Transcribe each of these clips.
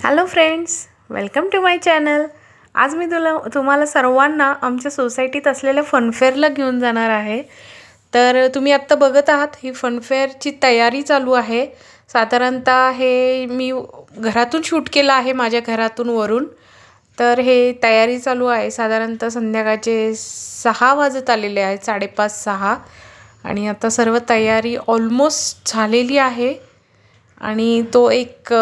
Hello friends, welcome to my channel. आज मी तुम्हाला सर्वांना आमच्या सोसायटीत असलेल्या फनफेअरला घेऊन जाणार आहे. तर तुम्ही आत्ता बघत आहात ही फनफेअरची तयारी चालू आहे. साधारणतः हे मी घरातून शूट केलं आहे, माझ्या घरातून वरून. तर हे तयारी चालू आहे. साधारणतः संध्याकाळचे 6 वाजत आलेले आहेत, 5:30-6. आणि आता सर्व तयारी ऑलमोस्ट झालेली आहे. आणि तो एक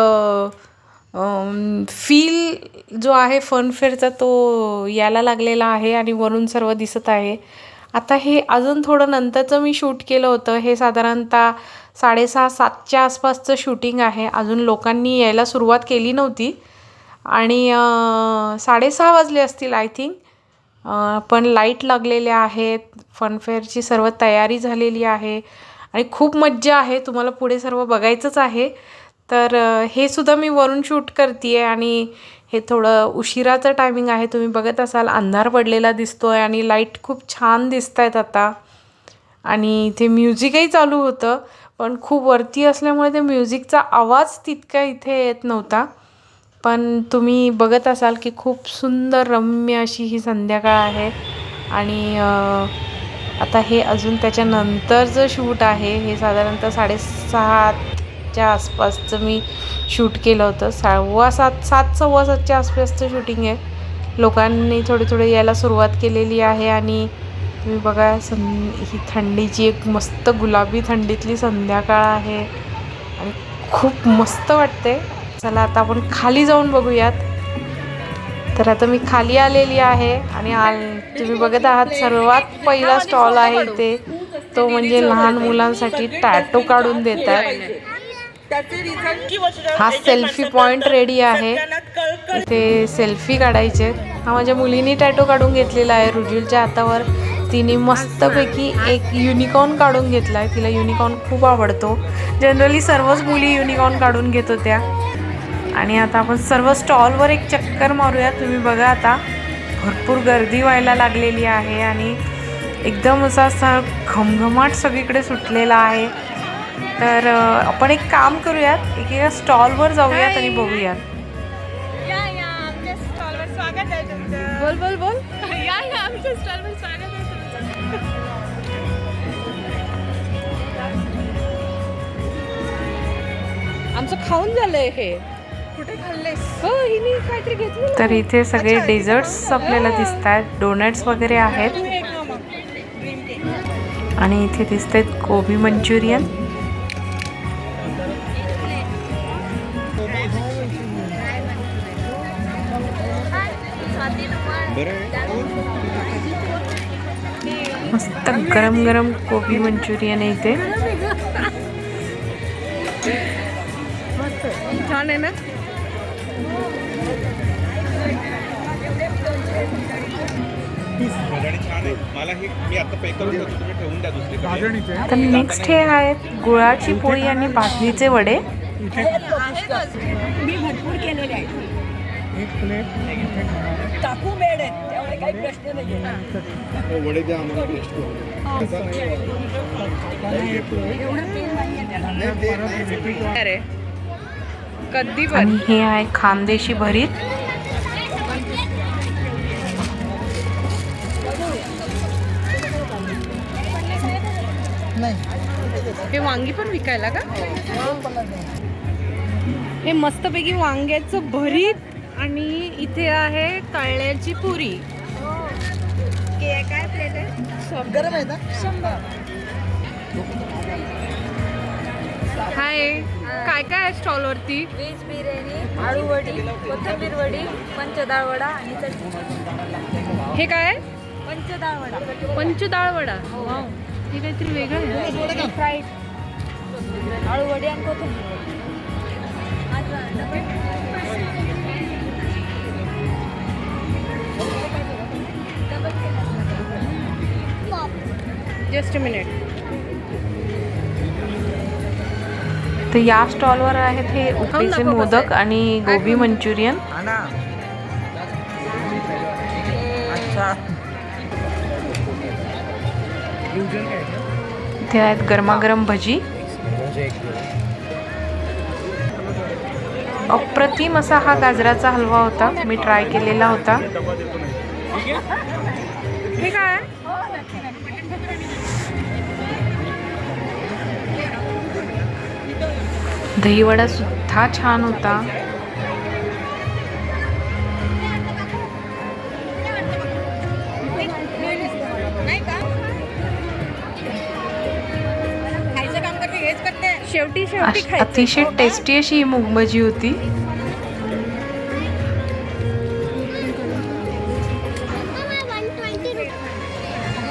फील जो आहे फनफेअरचा तो यायला लागलेला आहे आणि वरून सर्व दिसत आहे. आता हे अजून थोडं नंतरचं मी शूट केलं होतं. हे साधारणतः 6:30-7च्या आसपासचं शूटिंग आहे. अजून लोकांनी यायला सुरुवात केली नव्हती आणि 6:30 वाजले असतील आय थिंक. पण लाईट लागलेल्या आहेत. फनफेअरची सर्व तयारी झालेली आहे आणि खूप मज्जा आहे. तुम्हाला पुढे सर्व बघायचंच आहे. तर हे सुद्धा मी वरून शूट करते आहे आणि हे थोडं उशिराचं टायमिंग आहे. तुम्ही बघत असाल अंधार पडलेला दिसतो आहे आणि लाईट खूप छान दिसत आहेत आता. आणि इथे म्युझिकही चालू होतं, पण खूप वरती असल्यामुळे ते म्युझिकचा आवाज तितका इथे येत नव्हता. पण तुम्ही बघत असाल की खूप सुंदर रम्य अशी ही संध्याकाळ आहे. आणि आता हे अजून त्याच्यानंतरचं शूट आहे. हे साधारणतः 6:30च्या आसपासचं मी शूट केलं होतं. 7:15-7:15च्या आसपासचं शूटिंग आहे. लोकांनी थोडे यायला सुरुवात केलेली आहे आणि तुम्ही बघा ही थंडीची एक मस्त गुलाबी थंडीतली संध्याकाळ आहे आणि खूप मस्त वाटते. चला आता आपण खाली जाऊन बघूयात. तर आता मी खाली आलेली आहे आणि तुम्ही बघत आहात सर्वात पहिला स्टॉल आहे इथे. तो म्हणजे लहान मुलांसाठी टॅटू काढून देतात. हा सेल्फी पॉइंट रेडी आहे. इथे सेल्फी काढायचे. हा माझ्या मुलीने टॅटू काढून घेतलेला आहे रुजुलच्या हातावर. तिने मस्तपैकी एक युनिकॉर्न काढून घेतला आहे. तिला युनिकॉर्न खूप आवडतो. जनरली सर्वच मुली युनिकॉर्न काढून घेत होत्या. आणि आता आपण सर्व स्टॉलवर एक चक्कर मारूया. तुम्ही बघा आता भरपूर गर्दी व्हायला लागलेली आहे आणि एकदम असा घमघमाट सगळीकडे सुटलेला आहे. तर आपण एक काम करूयात, एकेका स्टॉलवर जाऊयात आणि बघूयात. बोल बोल बोल. आमच्या स्टॉलवर स्वागत आहे तुमचं. आमचं खाऊन झालंय हे. कुठे खाल्लेस? हो, हिने काहीतरी घेतलं. तर इथे सगळे डेझर्ट्स आपल्याला दिसत आहेत. डोनट्स वगैरे आहेत आणि इथे दिसत आहेत गोबी मंचुरियन. मस्त गरम गरम गोबी मंचुरियन आहे इथे. छान आहे ना. तर नेक्स्ट हे आहेत गुळाची पोळी आणि भाजणीचे वडे. मी भरपूर केलेले आहे. टाकू बेड आहेत त्यामुळे काही प्रश्न नाही. वडे द्या अरे कधी. आणि हे आहे खानदेशी भरीत. हे वांगी पण विकायला का? हे मस्तपैकी वांग्याचं भरीत आणि इथे आहे तळल्याची पुरी. काय प्लेट आहे? गरम आहे ना? 100. हाय, काय काय आहे स्टॉलवरती? व्हेज बिर्याणी, आळू वडी, कोथिंबीर वडी, पंचडाळ वडा आणि चटणी. हे काय आहे? पंचडाळ वडा. पंचडाळ वडा. वाव, हे काहीतरी वेगळं आहे. फ्राईड आळू वडी आणि कोथिंबीर वडी. Just a minute. तर या स्टॉलवर आहेत हे उकडीचे मोदक आणि गोबी मंचुरियन. इथे आहेत गरमागरम भजी. अप्रतिम असा हा गाजराचा हलवा होता, मी ट्राय केलेला होता. हे काय? दहीवडा सुद्धा छान होता. शेवटी अतिशय टेस्टी अशी ही मूग भजी होती.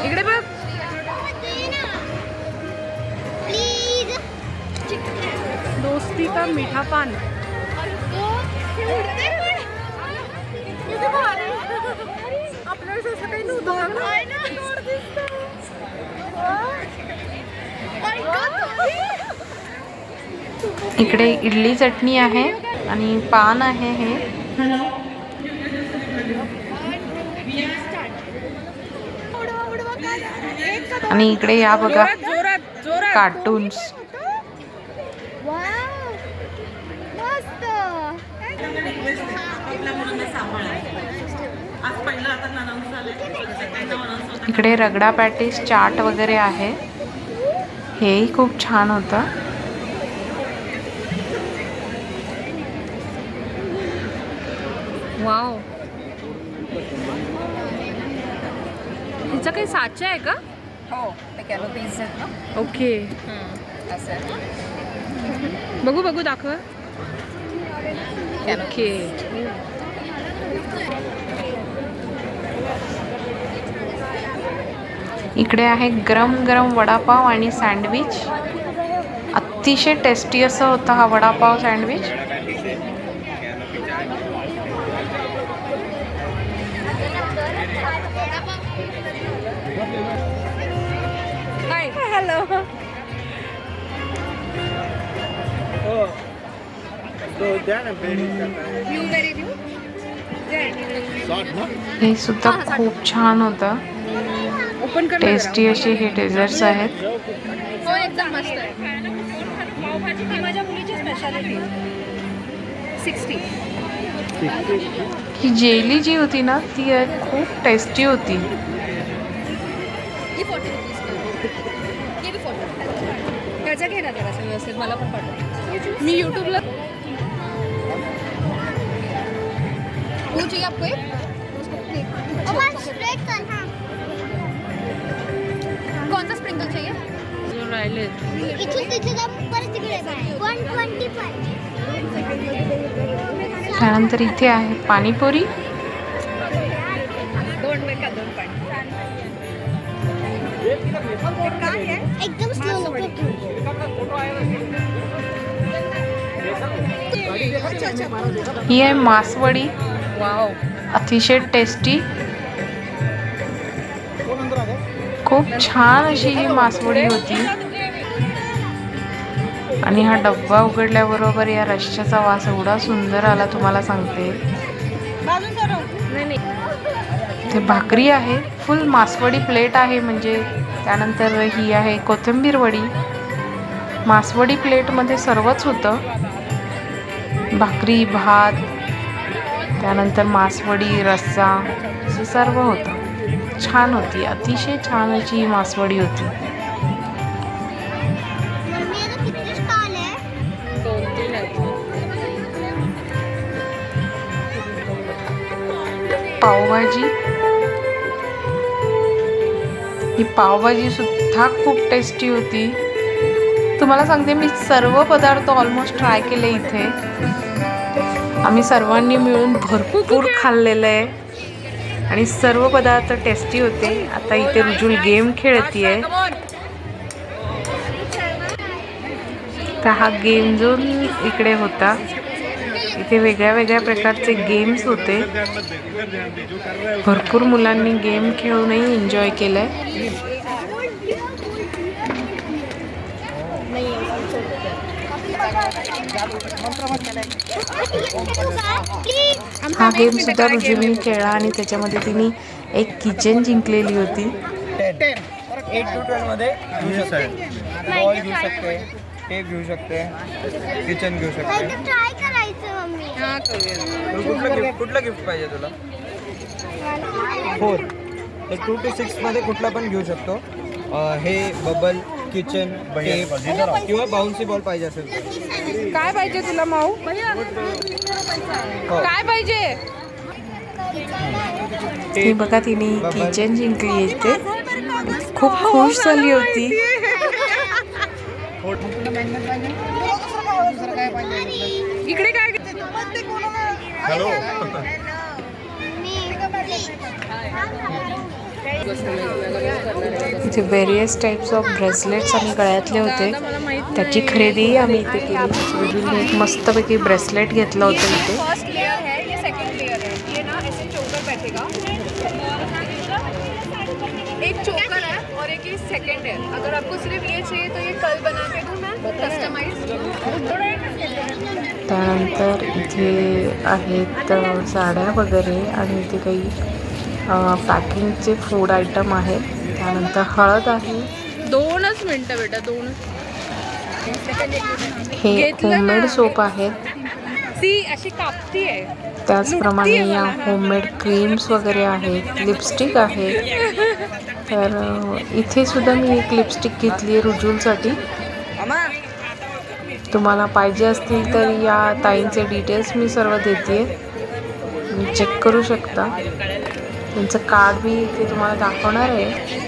इकडे बघ. दोस्ती का मीठा पान. आपल्याला असं काही नव्हतं. इकडे इडली चटणी आहे आणि पान आहे हे. आणि इकडे या बघा कार्टून्स. इकडे रगडा पॅटीस, चाट वगैरे आहे. हेही खूप छान होतं. वाव. तिचा काही साचा आहे का? हो, ते कॅलोरीज आहेत ना. ओके. असं आहे. बघू बघू दाखव. ओके. इकडे आहे गरम गरम वडापाव आणि सँडविच. अतिशय टेस्टी असं होता हा वडापाव सँडविच. हॅलो. हे सुद्धा खूप छान होतं. ओपन कर. टेस्टी असे हे डेझर्ट्स आहेत. हो, एकदम मस्त आहे. पावभाजी ही माझ्या मुलीची स्पेशालिटी. 60. ही जेली जी होती ना ती खूप टेस्टी होती. ही 40 रुपीज. ये भी 40. त्याचा घे ना जरा व्यवस्थित, मला पण पाठव. मी यूट्यूबला. वो चाहिए आपको एक? कौन सा स्प्रिंकल चाहिए? जो राहिले. त्यानंतर इथे आहे पाणीपुरी. दोन मिनिटात 2 पाणी. एकदम स्लो. ही आहे मासवडी. वाव. अतिशय टेस्टी. खूप छान अशी ही मासवडी होती. आणि हा डब्बा उघडल्याबरोबर या रश्श्याचा वास एवढा सुंदर आला तुम्हाला सांगते. ते भाकरी आहे. फुल मासवडी प्लेट आहे म्हणजे. त्यानंतर ही आहे कोथिंबीर वडी. मासवडी प्लेटमध्ये सर्वच होतं. भाकरी, भात, त्यानंतर मासवडी, रस्सा असं सर्व होतं. छान होती. अतिशय छान अशी ही मासवडी होती. पावभाजी. ही पावभाजी सुद्धा खूप टेस्टी होती. तुम्हाला सांगते मी सर्व पदार्थ ऑलमोस्ट ट्राय केले इथे. आम्ही सर्वांनी मिळून भरपूर खाल्लेलं आहे आणि सर्व पदार्थ टेस्टी होते. आता इथे रुजुल गेम खेळतीये. तर हा गेम झोन इकडे होता. इथे वेगळ्या वेगळ्या प्रकारचे गेम्स होते. भरपूर मुलांनी गेम खेळूनही एन्जॉय केलंय. हा गेम सुद्धा रुजुलनी खेळला आणि त्याच्यामध्ये तिने एक किचन जिंकलेली होती. 8 to 12 मध्ये घेऊ शकते. बॉल घेऊ शकते, टेप घेऊ शकते, किचन घेऊ शकते. ट्राय करायचं. करूया. कुठलं गिफ्ट पाहिजे तुला? 4 2 to 6 मध्ये कुठला पण घेऊ शकतो. हे बबल किचन टेप किंवा बाउन्सी बॉल पाहिजे असेल तर. काय पाहिजे तुला माऊ? हो. काय पाहिजे? हे बघा तिने किचन जिंकली येते. खूप खुश झाली होती. इकडे काय हॅलो. इथे व्हेरियस टाइप्स ऑफ ब्रेसलेट्स आणि गळ्यातले होते. त्याची खरेदी आम्ही इथे केली. रुजूने एक मस्तपैकी ब्रेसलेट घेतलं होतं इथे. फर्स्ट लेयर है, ये सेकंड लेयर है. ये ना ऐसे चोकर बैठेगा. एक चोकर है और एक ये सेकंड है. अगर आपको सिर्फ ये चाहिए तो ये कल बना के दूं मैं कस्टमाइज. त्यानंतर इथे आहेत साड्या वगैरे आणि इथे काही पॅकिंगचे फूड आयटम आहेत. त्यानंतर हळद आहे. 2च मिनिटं बेटा, 2. हे होममेड सोप आहेत. ती अशी कापती आहे. त्याचप्रमाणे या होममेड क्रीम्स वगैरे आहेत. लिपस्टिक आहे. तर इथे सुद्धा मी एक लिपस्टिक घेतली आहे रुजूलसाठी. तुम्हाला पाहिजे असतील तर या ताईंचे डिटेल्स मी सर्व देते. तुम्ही चेक करू शकता. त्यांचं कार्ड मी इथे तुम्हाला दाखवणार आहे.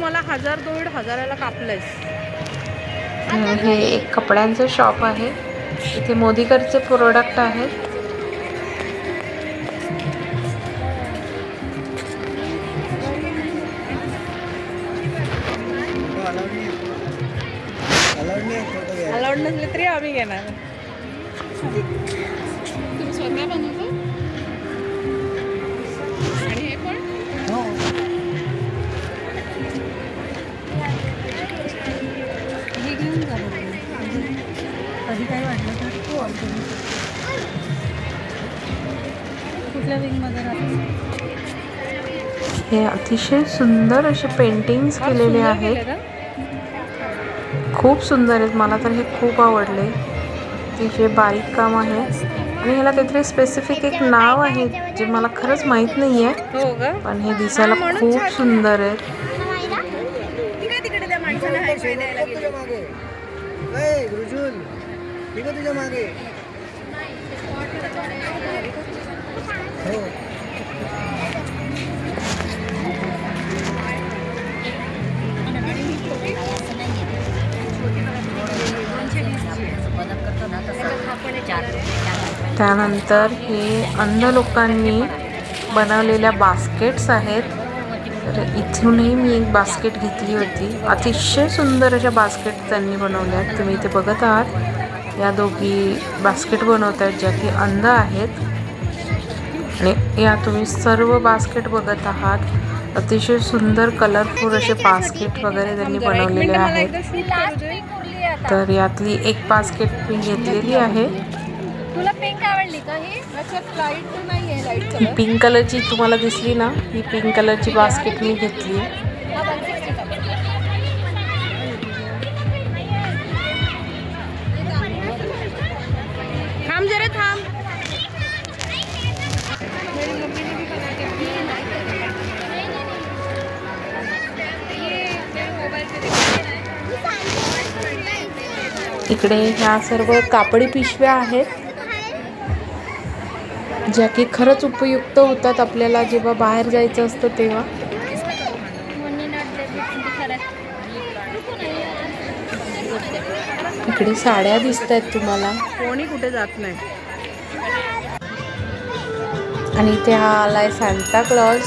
मला 1,000-1,500 कापलंयस. हे एक कपड्यांचं शॉप आहे. इथे मोदीकरचे प्रोडक्ट आहेत. अलाउड नसले तरी आम्ही घेणार. तुम्ही स्वतः बनवतो आणि हे पण कधी काही वाटलं तर तू ऑर्डर कुठल्या विंगमध्ये राहतो. हे अतिशय सुंदर असे पेंटिंग्स केलेले आहेत. खूप सुंदर आहेत. मला तर हे खूप आवडले. अतिशय बारीक काम आहे आणि ह्याला काहीतरी स्पेसिफिक एक नाव आहे जे मला खरंच माहीत नाही आहे. हो का? पण हे दिसायला खूप सुंदर आहे. तिकडे त्या माणसाला हाय फाय द्यायला गेले. तुझ्या मागे त्यानंतर हे अंध लोकांनी बनवलेल्या बास्केट्स आहेत. तर इथूनही मी एक बास्केट घेतली होती. अतिशय सुंदर अशा बास्केट त्यांनी बनवल्या आहेत. तुम्ही इथे बघत आहात या दोघी बास्केट बनवत आहेत ज्या की अंध आहेत. आणि या तुम्ही सर्व बास्केट बघत आहात. अतिशय सुंदर कलरफुल असे बास्केट वगैरे त्यांनी बनवलेले आहेत. तर यातली एक बास्केट मी घेतलेली आहे. तुला पिंक आवडली का? ही अच्छा लाईट नाही आहे. लाईट ही पिंक कलरची तुम्हाला दिसली ना, ही पिंक कलरची बास्केट मी घेतली. थांब जरा थांब. इकडे ह्या सर्व कापडी पिशव्या आहेत ज्या की खरंच उपयुक्त होतात आपल्याला जेव्हा बाहेर जायचं असतं तेव्हा. इकडे साड्या दिसत आहेत तुम्हाला. कोणी कुठे जात नाही. आणि इथे हा आलाय सांता क्लॉज.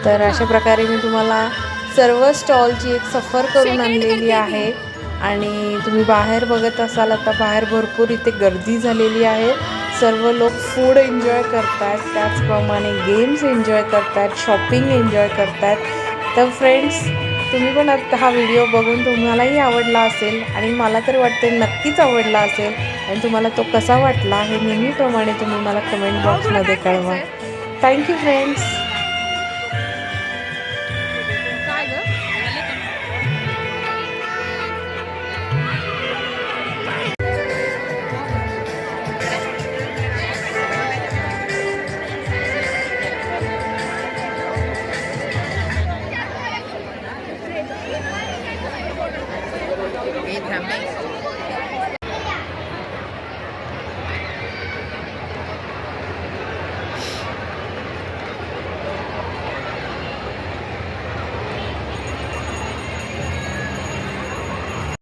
तर अशा प्रकारे मी तुम्हाला सर्व स्टॉलची एक सफर करून आणलेली आहे. आणि तुम्ही बाहेर बघत असाल आता बाहेर भरपूर इथे गर्दी झालेली आहे. सर्व लोक फूड एन्जॉय करतात, त्याचप्रमाणे गेम्स एन्जॉय करतात, शॉपिंग एन्जॉय करतात. तर फ्रेंड्स, तुम्ही पण आता हा व्हिडिओ बघून तुम्हालाही आवडला असेल आणि मला तर वाटते नक्कीच आवडला असेल. आणि तुम्हाला तो कसा वाटला हे नेहमीप्रमाणे तुम्ही मला कमेंट बॉक्समध्ये कळवा. Thank you friends. थांबे